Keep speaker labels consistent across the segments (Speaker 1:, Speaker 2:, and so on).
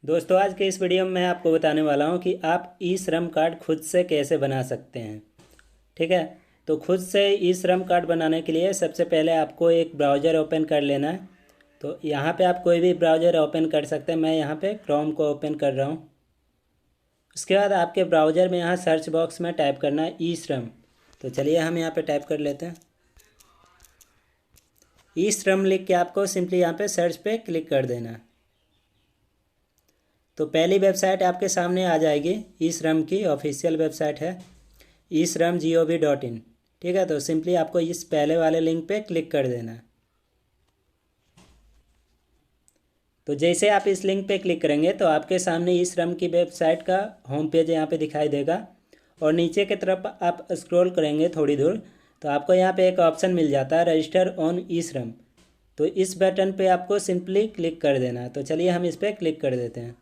Speaker 1: दोस्तों, आज के इस वीडियो में मैं आपको बताने वाला हूं कि आप ई श्रम कार्ड खुद से कैसे बना सकते हैं। ठीक है। तो खुद से ई श्रम कार्ड बनाने के लिए सबसे पहले आपको एक ब्राउज़र ओपन कर लेना है। तो यहाँ पे आप कोई भी ब्राउज़र ओपन कर सकते हैं। मैं यहाँ पे क्रोम को ओपन कर रहा हूँ। उसके बाद आपके ब्राउज़र में यहाँ सर्च बॉक्स में टाइप करना है ई श्रम। तो चलिए हम यहाँ पर टाइप कर लेते हैं। ई श्रम लिख के आपको सिंपली यहाँ पे सर्च पे क्लिक कर देना है। तो पहली वेबसाइट आपके सामने आ जाएगी। ई श्रम की ऑफिशियल वेबसाइट है eShram.gov.in। ठीक है। तो सिंपली आपको इस पहले वाले लिंक पे क्लिक कर देना है। तो जैसे आप इस लिंक पे क्लिक करेंगे तो आपके सामने ई श्रम की वेबसाइट का होम पेज यहाँ पे दिखाई देगा और नीचे की तरफ आप स्क्रॉल करेंगे थोड़ी दूर तो आपको यहाँ पे एक ऑप्शन मिल जाता है रजिस्टर ऑन ई श्रम। तो इस बटन पे आपको सिंपली क्लिक कर देना है। तो चलिए हम इस पर क्लिक कर देते हैं।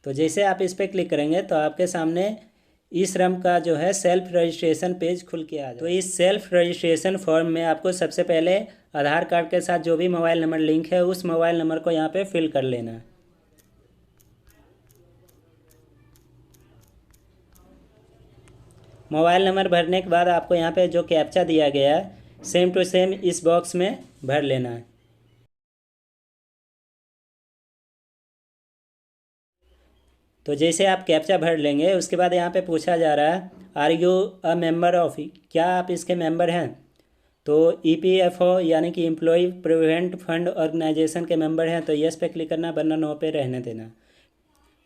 Speaker 1: तो जैसे आप इस पर क्लिक करेंगे तो आपके सामने ई श्रम का जो है सेल्फ रजिस्ट्रेशन पेज खुल के आ जाए। तो इस सेल्फ रजिस्ट्रेशन फॉर्म में आपको सबसे पहले आधार कार्ड के साथ जो भी मोबाइल नंबर लिंक है उस मोबाइल नंबर को यहाँ पे फिल कर लेना है। मोबाइल नंबर भरने के बाद आपको यहाँ पे जो कैप्चा दिया गया है सेम टू सेम इस बॉक्स में भर लेना है। तो जैसे आप कैप्चा भर लेंगे उसके बाद यहाँ पे पूछा जा रहा है are you a member of, क्या आप इसके मेंबर हैं। तो EPFO यानी कि एम्प्लॉय प्रोविडेंट फंड ऑर्गेनाइजेशन के मेंबर हैं तो यस पे क्लिक करना, वरना नो पे रहने देना।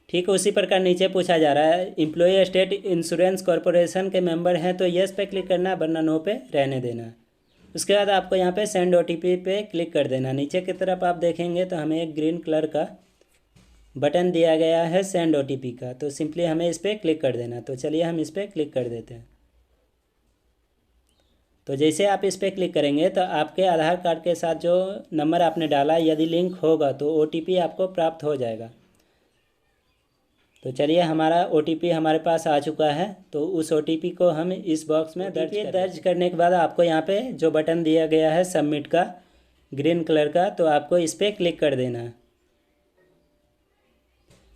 Speaker 1: ठीक है। उसी प्रकार नीचे पूछा जा रहा है एम्प्लॉय स्टेट इंश्योरेंस कॉरपोरेशन के मेंबर हैं तो यस पे क्लिक करना, वरना नो पे रहने देना। उसके बाद आपको यहाँ पे सेंड OTP पे क्लिक कर देना। नीचे की तरफ आप देखेंगे तो हमें एक ग्रीन कलर का बटन दिया गया है सेंड OTP का। तो सिंपली हमें इस पर क्लिक कर देना। तो चलिए हम इस पर क्लिक कर देते हैं। तो जैसे आप इस पर क्लिक करेंगे तो आपके आधार कार्ड के साथ जो नंबर आपने डाला यदि लिंक होगा तो OTP आपको प्राप्त हो जाएगा। तो चलिए हमारा OTP हमारे पास आ चुका है। तो उस OTP को हम इस बॉक्स में दर्ज करने के बाद आपको यहाँ पे जो बटन दिया गया है सबमिट का ग्रीन कलर का, तो आपको इस पर क्लिक कर देना है।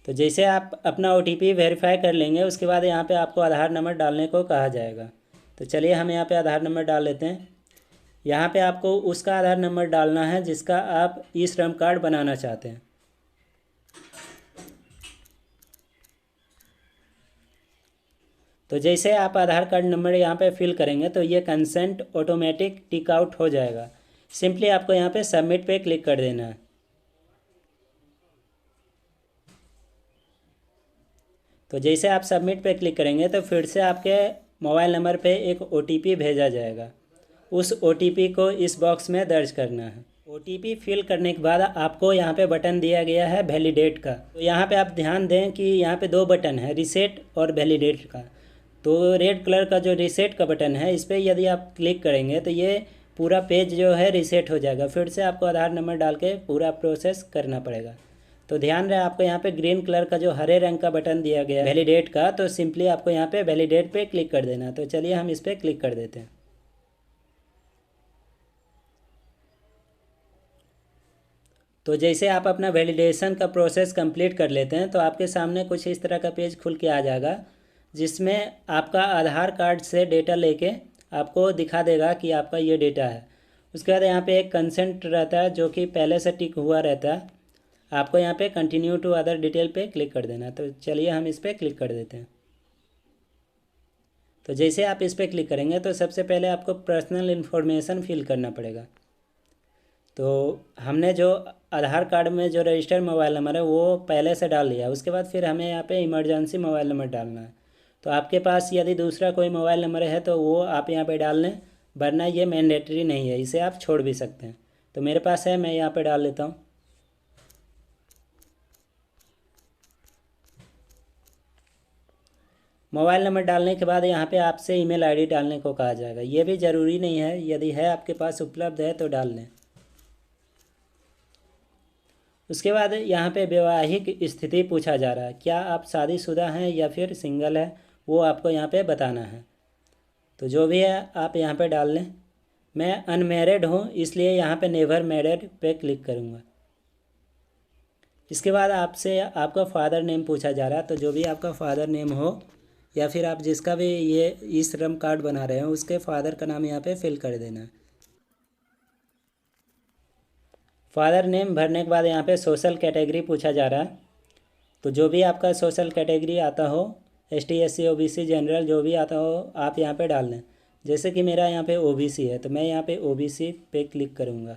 Speaker 1: तो जैसे आप अपना OTP वेरीफाई कर लेंगे उसके बाद यहाँ पे आपको आधार नंबर डालने को कहा जाएगा। तो चलिए हम यहाँ पे आधार नंबर डाल लेते हैं। यहाँ पे आपको उसका आधार नंबर डालना है जिसका आप ई श्रम कार्ड बनाना चाहते हैं। तो जैसे आप आधार कार्ड नंबर यहाँ पे फिल करेंगे तो ये कंसेंट ऑटोमेटिक टिक आउट हो जाएगा। सिंपली आपको यहाँ पे सबमिट पे क्लिक कर देना है। तो जैसे आप सबमिट पे क्लिक करेंगे तो फिर से आपके मोबाइल नंबर पे एक OTP भेजा जाएगा। उस OTP को इस बॉक्स में दर्ज करना है। OTP फिल करने के बाद आपको यहाँ पे बटन दिया गया है वैलिडेट का। तो यहाँ पे आप ध्यान दें कि यहाँ पे दो बटन है, रीसेट और वैलिडेट का। तो रेड कलर का जो रीसेट का बटन है इस पर यदि आप क्लिक करेंगे तो ये पूरा पेज जो है रीसेट हो जाएगा। फिर से आपको आधार नंबर डाल के पूरा प्रोसेस करना पड़ेगा। तो ध्यान रहे आपको यहाँ पे ग्रीन कलर का जो हरे रंग का बटन दिया गया है वैलिडेट का, तो सिंपली आपको यहाँ पे वैलिडेट पे क्लिक कर देना। तो चलिए हम इस पर क्लिक कर देते हैं। तो जैसे आप अपना वैलिडेशन का प्रोसेस कंप्लीट कर लेते हैं तो आपके सामने कुछ इस तरह का पेज खुल के आ जाएगा जिसमें आपका आधार कार्ड से डेटा लेके आपको दिखा देगा कि आपका ये डेटा है। उसके बाद यहाँ पे एक कंसेंट रहता है जो कि पहले से टिक हुआ रहता है। आपको यहाँ पे कंटिन्यू टू अदर डिटेल पे क्लिक कर देना। तो चलिए हम इस पर क्लिक कर देते हैं। तो जैसे आप इस पर क्लिक करेंगे तो सबसे पहले आपको पर्सनल इन्फॉर्मेशन फिल करना पड़ेगा। तो हमने जो आधार कार्ड में जो रजिस्टर्ड मोबाइल नंबर है वो पहले से डाल लिया। उसके बाद फिर हमें यहाँ पे इमरजेंसी मोबाइल नंबर डालना है। तो आपके पास यदि दूसरा कोई मोबाइल नंबर है तो वो आप यहाँ पे डाल लें, वरना ये मैंडेटरी नहीं है, इसे आप छोड़ भी सकते हैं। तो मेरे पास है, मैं यहाँ पे डाल लेता हूँ। मोबाइल नंबर डालने के बाद यहाँ पे आपसे ईमेल आईडी डालने को कहा जाएगा। ये भी ज़रूरी नहीं है, यदि है आपके पास उपलब्ध है तो डाल लें। उसके बाद यहाँ पे वैवाहिक स्थिति पूछा जा रहा है, क्या आप शादीशुदा हैं या फिर सिंगल है, वो आपको यहाँ पे बताना है। तो जो भी है आप यहाँ पे डाल लें। मैं अनमैरिड हूँ इसलिए यहाँ पे नेवर मैरिड पे क्लिक करूँगा। इसके बाद आपसे आपका फादर नेम पूछा जा रहा है, तो जो भी आपका फादर नेम हो या फिर आप जिसका भी ये ई श्रम कार्ड बना रहे हो उसके फादर का नाम यहाँ पे फिल कर देना है। फादर नेम भरने के बाद यहाँ पे सोशल कैटेगरी पूछा जा रहा है, तो जो भी आपका सोशल कैटेगरी आता हो ST SC OBC जनरल जो भी आता हो आप यहाँ पे डाल दें। जैसे कि मेरा यहाँ पे OBC है तो मैं यहाँ पे OBC पे क्लिक करूँगा।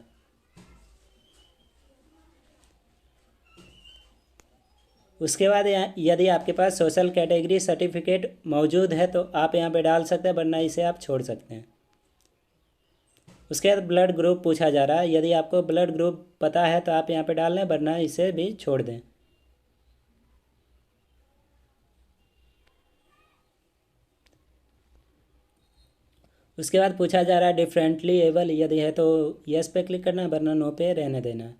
Speaker 1: उसके बाद यदि आपके पास सोशल कैटेगरी सर्टिफिकेट मौजूद है तो आप यहाँ पे डाल सकते हैं, वरना इसे आप छोड़ सकते हैं। उसके बाद ब्लड ग्रुप पूछा जा रहा है, यदि आपको ब्लड ग्रुप पता है तो आप यहाँ पे डाल लें, वरना इसे भी छोड़ दें। उसके बाद पूछा जा रहा है डिफरेंटली एबल, यदि है तो यस पे क्लिक करना है, वरना नो पे रहने देना है।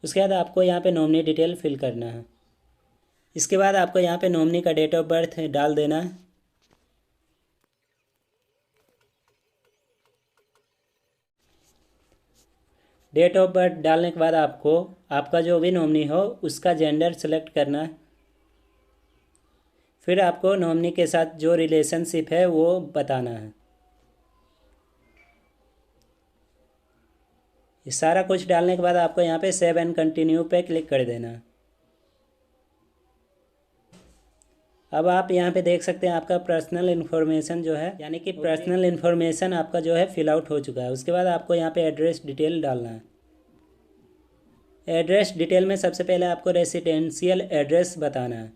Speaker 1: उसके बाद आपको यहाँ पे नॉमिनी डिटेल फिल करना है। इसके बाद आपको यहाँ पे नॉमिनी का डेट ऑफ बर्थ डाल देना है। डेट ऑफ बर्थ डालने के बाद आपको आपका जो भी नॉमिनी हो उसका जेंडर सेलेक्ट करना है। फिर आपको नॉमिनी के साथ जो रिलेशनशिप है वो बताना है। ये सारा कुछ डालने के बाद आपको यहाँ पे सेव एंड कंटिन्यू पे क्लिक कर देना है। अब आप यहाँ पे देख सकते हैं आपका पर्सनल इन्फॉर्मेशन जो है, यानी कि पर्सनल इन्फॉर्मेशन आपका जो है फिल आउट हो चुका है। उसके बाद आपको यहाँ पे एड्रेस डिटेल डालना है। एड्रेस डिटेल में सबसे पहले आपको रेसिडेंशियल एड्रेस बताना है।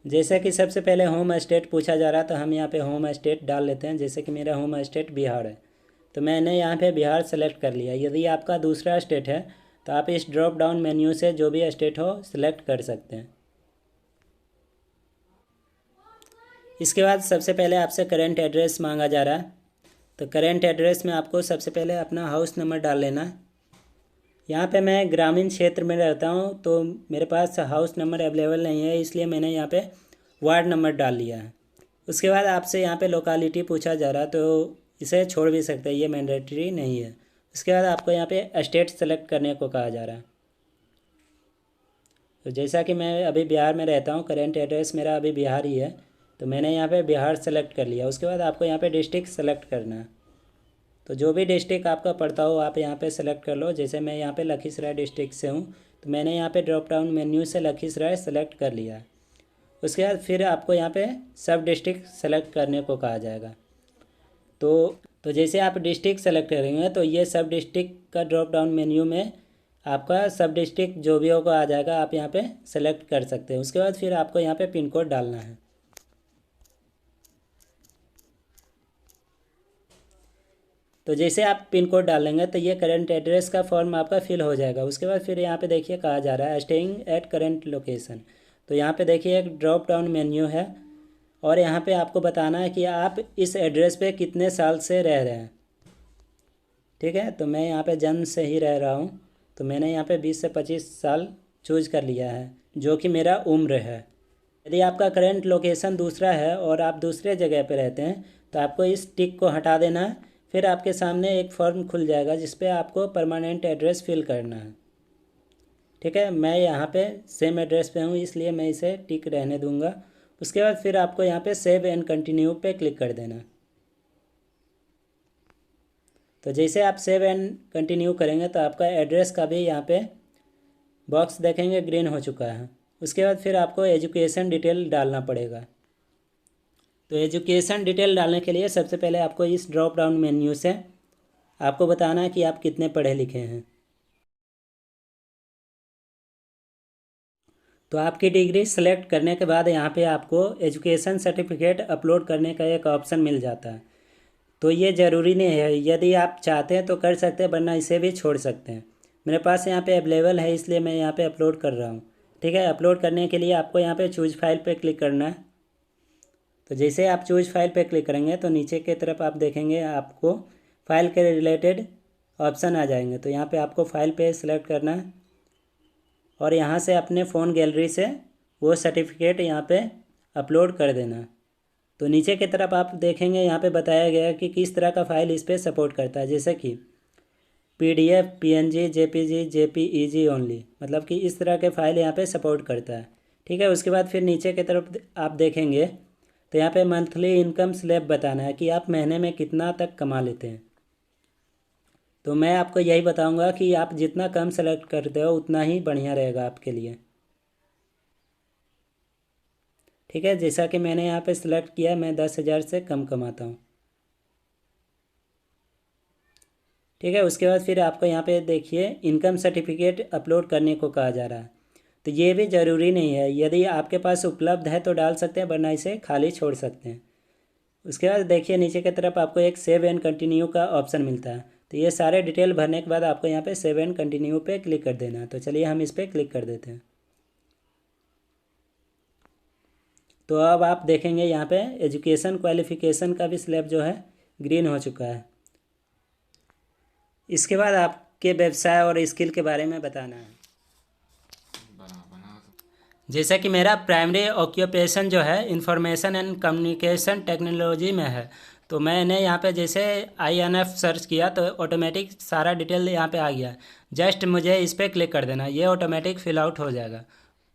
Speaker 1: जैसे कि सबसे पहले होम स्टेट पूछा जा रहा है तो हम यहाँ पे होम स्टेट डाल लेते हैं। जैसे कि मेरा होम स्टेट बिहार है तो मैंने यहाँ पे बिहार सेलेक्ट कर लिया। यदि आपका दूसरा स्टेट है तो आप इस ड्रॉप डाउन मेन्यू से जो भी स्टेट हो सिलेक्ट कर सकते हैं। इसके बाद सबसे पहले आपसे करेंट एड्रेस मांगा जा रहा है, तो करेंट एड्रेस में आपको सबसे पहले अपना हाउस नंबर डाल लेना है। यहाँ पे मैं ग्रामीण क्षेत्र में रहता हूँ तो मेरे पास हाउस नंबर अवेलेबल नहीं है, इसलिए मैंने यहाँ पे वार्ड नंबर डाल लिया है। उसके बाद आपसे यहाँ पे लोकेलिटी पूछा जा रहा है तो इसे छोड़ भी सकते हैं, ये मैंडेटरी नहीं है। उसके बाद आपको यहाँ पे स्टेट सेलेक्ट करने को कहा जा रहा है। तो जैसा कि मैं अभी बिहार में रहता हूँ, करेंट एड्रेस मेरा अभी बिहार ही है, तो मैंने यहाँ पे बिहार सेलेक्ट कर लिया। उसके बाद आपको यहाँ पे डिस्ट्रिक्ट सेलेक्ट करना है, तो जो भी डिस्ट्रिक्ट आपका पड़ता हो आप यहाँ पे सेलेक्ट कर लो। जैसे मैं यहाँ पे लखीसराय डिस्ट्रिक्ट से हूँ तो मैंने यहाँ पे ड्रॉप डाउन मेन्यू से लखीसराय सेलेक्ट कर लिया। उसके बाद फिर आपको यहाँ पे सब डिस्ट्रिक्ट सेलेक्ट करने को कहा जाएगा। तो जैसे आप डिस्ट्रिक्ट सेलेक्ट करेंगे तो ये सब डिस्ट्रिक्ट का ड्रॉप डाउन मेन्यू में आपका सब डिस्ट्रिक्ट जो भी होगा आ जाएगा, आप यहाँ पे सेलेक्ट कर सकते हैं। उसके बाद फिर आपको यहाँ पे पिन कोड डालना है। तो जैसे आप पिन कोड डालेंगे तो ये करंट एड्रेस का फॉर्म आपका फिल हो जाएगा। उसके बाद फिर यहाँ पे देखिए कहा जा रहा है स्टेइंग एट करंट लोकेशन, तो यहाँ पे देखिए एक ड्रॉप डाउन मेन्यू है और यहाँ पे आपको बताना है कि आप इस एड्रेस पे कितने साल से रह रहे हैं। ठीक है, तो मैं यहाँ पे जन्म से ही रह रहा हूँ, तो मैंने यहाँ पे 20 से 25 साल चूज कर लिया है जो कि मेरा उम्र है। यदि आपका करंट लोकेशन दूसरा है और आप दूसरे जगह पे रहते हैं तो आपको इस टिक को हटा देना है। फिर आपके सामने एक फॉर्म खुल जाएगा जिस पे आपको परमानेंट एड्रेस फिल करना है। ठीक है, मैं यहाँ पे सेम एड्रेस पे हूँ इसलिए मैं इसे टिक रहने दूँगा। उसके बाद फिर आपको यहाँ पे सेव एंड कंटिन्यू पे क्लिक कर देना। तो जैसे आप सेव एंड कंटिन्यू करेंगे तो आपका एड्रेस का भी यहाँ पे बॉक्स देखेंगे ग्रीन हो चुका है। उसके बाद फिर आपको एजुकेशन डिटेल डालना पड़ेगा। तो एजुकेशन डिटेल डालने के लिए सबसे पहले आपको इस ड्रॉप डाउन मेन्यू से आपको बताना है कि आप कितने पढ़े लिखे हैं। तो आपकी डिग्री सेलेक्ट करने के बाद यहाँ पे आपको एजुकेशन सर्टिफिकेट अपलोड करने का एक ऑप्शन मिल जाता है। तो ये ज़रूरी नहीं है, यदि आप चाहते हैं तो कर सकते हैं, वरना इसे भी छोड़ सकते हैं। मेरे पास यहाँ पे अवेलेबल है इसलिए मैं यहाँ पे अपलोड कर रहा हूँ। ठीक है, अपलोड करने के लिए आपको यहाँ पे चूज फाइल पे क्लिक करना है। तो जैसे आप चूज फाइल पे क्लिक करेंगे तो नीचे की तरफ आप देखेंगे आपको फाइल के रिलेटेड ऑप्शन आ जाएंगे। तो यहाँ पे आपको फाइल पे सेलेक्ट करना है और यहाँ से अपने फ़ोन गैलरी से वो सर्टिफिकेट यहाँ पे अपलोड कर देना। तो नीचे की तरफ आप देखेंगे यहाँ पे बताया गया है कि किस तरह का फ़ाइल इस पर सपोर्ट करता है। जैसे कि PDF, PNG, JPG, JPEG only, मतलब कि इस तरह के फाइल यहाँ पे सपोर्ट करता है। ठीक है, उसके बाद फिर नीचे की तरफ आप देखेंगे तो यहाँ पे मंथली इनकम स्लैब बताना है कि आप महीने में कितना तक कमा लेते हैं। तो मैं आपको यही बताऊंगा कि आप जितना कम सेलेक्ट करते हो उतना ही बढ़िया रहेगा आपके लिए। ठीक है, जैसा कि मैंने यहाँ पे सिलेक्ट किया, मैं 10,000 से कम कमाता हूँ। ठीक है, उसके बाद फिर आपको यहाँ पे देखिए इनकम सर्टिफिकेट अपलोड करने को कहा जा रहा है। तो ये भी ज़रूरी नहीं है, यदि आपके पास उपलब्ध है तो डाल सकते हैं, वरना इसे खाली छोड़ सकते हैं। उसके बाद देखिए नीचे की तरफ आपको एक सेव एंड कंटिन्यू का ऑप्शन मिलता है। तो ये सारे डिटेल भरने के बाद आपको यहाँ पे सेव एंड कंटिन्यू पे क्लिक कर देना है। तो चलिए हम इस पर क्लिक कर देते हैं। तो अब आप देखेंगे यहाँ पे एजुकेशन क्वालिफिकेशन का भी स्लैब जो है ग्रीन हो चुका है। इसके बाद आपके व्यवसाय और स्किल के बारे में बताना है। जैसा कि मेरा प्राइमरी ऑक्यूपेशन जो है इंफॉर्मेशन एंड कम्युनिकेशन टेक्नोलॉजी में है, तो मैंने यहाँ पे जैसे INF सर्च किया तो ऑटोमेटिक सारा डिटेल यहाँ पे आ गया। जस्ट मुझे इस पर क्लिक कर देना, ये ऑटोमेटिक फिल आउट हो जाएगा।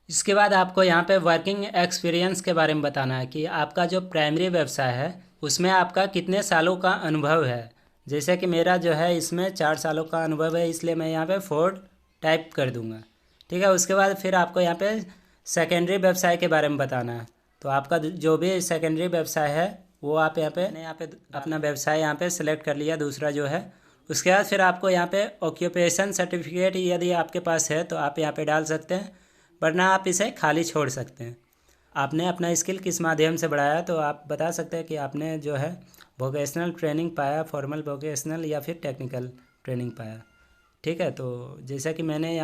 Speaker 1: इसके बाद आपको यहाँ पे वर्किंग एक्सपीरियंस के बारे में बताना है कि आपका जो प्राइमरी व्यवसाय है उसमें आपका कितने सालों का अनुभव है। जैसे कि मेरा जो है इसमें 4 सालों का अनुभव है, इसलिए मैं यहाँ पे 4 टाइप कर दूँगा। ठीक है, उसके बाद फिर आपको यहाँ पे सेकेंडरी व्यवसाय के बारे में बताना है। तो आपका जो भी सेकेंडरी व्यवसाय है वो आप यहाँ पे अपना व्यवसाय यहाँ पे सिलेक्ट कर लिया, दूसरा जो है। उसके बाद फिर आपको यहाँ पे ऑक्यूपेशन सर्टिफिकेट यदि आपके पास है तो आप यहाँ पे डाल सकते हैं, वरना आप इसे खाली छोड़ सकते हैं। आपने अपना स्किल किस माध्यम से बढ़ाया, तो आप बता सकते हैं कि आपने जो है वोकेशनल ट्रेनिंग पाया, फॉर्मल वोकेशनल या फिर टेक्निकल ट्रेनिंग पाया। ठीक है, तो जैसा कि मैंने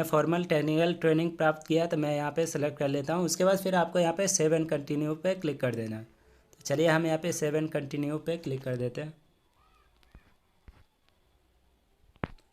Speaker 1: फॉर्मल टेक्निकल ट्रेनिंग प्राप्त किया, तो मैं यहाँ पे सेलेक्ट कर लेता हूँ। उसके बाद फिर आपको यहाँ पे सेव एंड कंटिन्यू पे क्लिक कर देना है। तो चलिए हम यहाँ पे सेव एंड कंटिन्यू पे क्लिक कर देते हैं।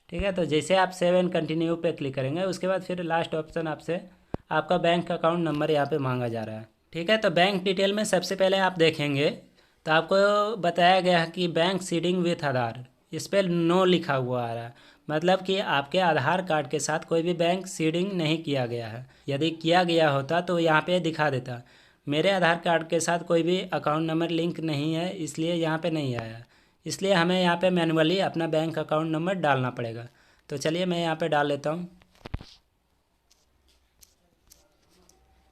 Speaker 1: ठीक है, तो जैसे आप सेव एंड कंटिन्यू पे क्लिक करेंगे उसके बाद फिर लास्ट ऑप्शन आपसे आपका बैंक अकाउंट नंबर यहाँ पे मांगा जा रहा है। ठीक है, तो बैंक डिटेल में सबसे पहले आप देखेंगे तो आपको बताया गया है कि बैंक सीडिंग विथ आधार, इस पर नो लिखा हुआ आ रहा है, मतलब कि आपके आधार कार्ड के साथ कोई भी बैंक सीडिंग नहीं किया गया है। यदि किया गया होता तो यहाँ पे दिखा देता। मेरे आधार कार्ड के साथ कोई भी अकाउंट नंबर लिंक नहीं है, इसलिए यहाँ पे नहीं आया। इसलिए हमें यहाँ पे मैनुअली अपना बैंक अकाउंट नंबर डालना पड़ेगा। तो चलिए मैं यहाँ पे डाल लेता हूँ।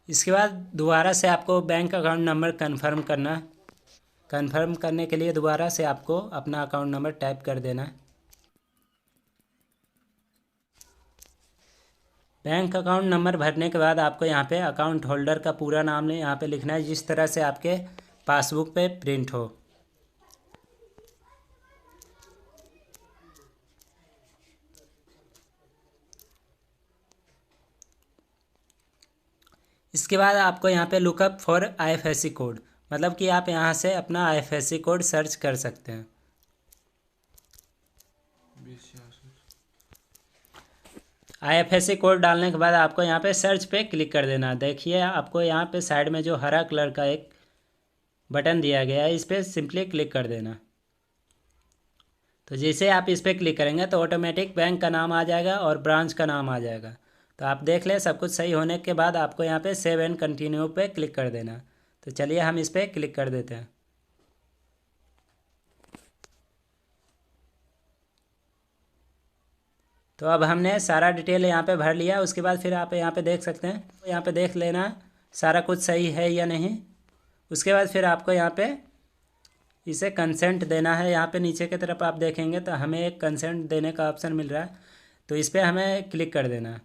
Speaker 1: इसके बाद दोबारा से आपको बैंक अकाउंट नंबर कन्फर्म करने के लिए दोबारा से आपको अपना अकाउंट नंबर टाइप कर देना है। बैंक अकाउंट नंबर भरने के बाद आपको यहाँ पे अकाउंट होल्डर का पूरा नाम यहाँ पे लिखना है, जिस तरह से आपके पासबुक पे प्रिंट हो। इसके बाद आपको यहाँ पे लुकअप फॉर IFSC कोड, मतलब कि आप यहाँ से अपना IFSC कोड सर्च कर सकते हैं। IFSC कोड डालने के बाद आपको यहाँ पे सर्च पे क्लिक कर देना। देखिए आपको यहाँ पे साइड में जो हरा कलर का एक बटन दिया गया है, इस पर सिंपली क्लिक कर देना। तो जैसे आप इस पर क्लिक करेंगे तो ऑटोमेटिक बैंक का नाम आ जाएगा और ब्रांच का नाम आ जाएगा। तो आप देख लें, सब कुछ सही होने के बाद आपको यहाँ पे सेव एंड कंटिन्यू पे क्लिक कर देना। तो चलिए हम इस पर क्लिक कर देते हैं। तो अब हमने सारा डिटेल यहाँ पे भर लिया। उसके बाद फिर आप यहाँ पे देख सकते हैं, यहाँ पे देख लेना सारा कुछ सही है या नहीं। उसके बाद फिर आपको यहाँ पे इसे कंसेंट देना है। यहाँ पे नीचे की तरफ आप देखेंगे तो हमें एक कंसेंट देने का ऑप्शन मिल रहा है, तो इस पर हमें क्लिक कर देना।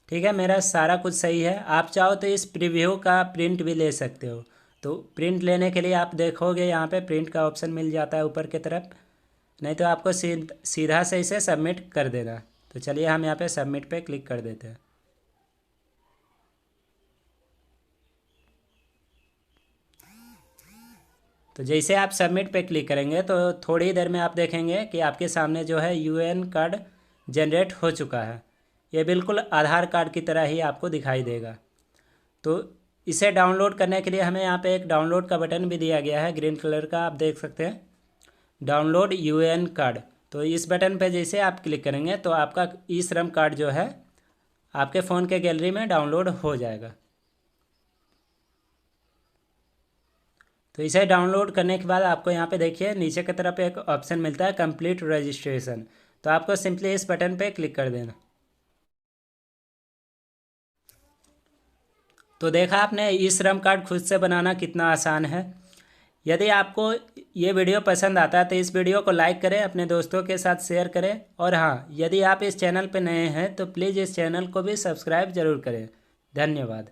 Speaker 1: ठीक है, मेरा सारा कुछ सही है। आप चाहो तो इस प्रीव्यू का प्रिंट भी ले सकते हो। तो प्रिंट लेने के लिए आप देखोगे यहाँ पे प्रिंट का ऑप्शन मिल जाता है ऊपर की तरफ, नहीं तो आपको सीधा से इसे सबमिट कर देना। तो चलिए हम यहाँ पे सबमिट पे क्लिक कर देते हैं। तो जैसे आप सबमिट पे क्लिक करेंगे तो थोड़ी देर में आप देखेंगे कि आपके सामने जो है UN कार्ड जनरेट हो चुका है। ये बिल्कुल आधार कार्ड की तरह ही आपको दिखाई देगा। तो इसे डाउनलोड करने के लिए हमें यहाँ पे एक डाउनलोड का बटन भी दिया गया है ग्रीन कलर का, आप देख सकते हैं, डाउनलोड UN कार्ड। तो इस बटन पे जैसे आप क्लिक करेंगे तो आपका ई श्रम कार्ड जो है आपके फ़ोन के गैलरी में डाउनलोड हो जाएगा। तो इसे डाउनलोड करने के बाद आपको यहाँ पे देखिए नीचे की तरफ एक ऑप्शन मिलता है कंप्लीट रजिस्ट्रेशन। तो आपको सिंपली इस बटन पे क्लिक कर देना। तो देखा आपने ई श्रम कार्ड खुद से बनाना कितना आसान है। यदि आपको ये वीडियो पसंद आता है तो इस वीडियो को लाइक करें, अपने दोस्तों के साथ शेयर करें, और हाँ, यदि आप इस चैनल पर नए हैं तो प्लीज़ इस चैनल को भी सब्सक्राइब ज़रूर करें। धन्यवाद।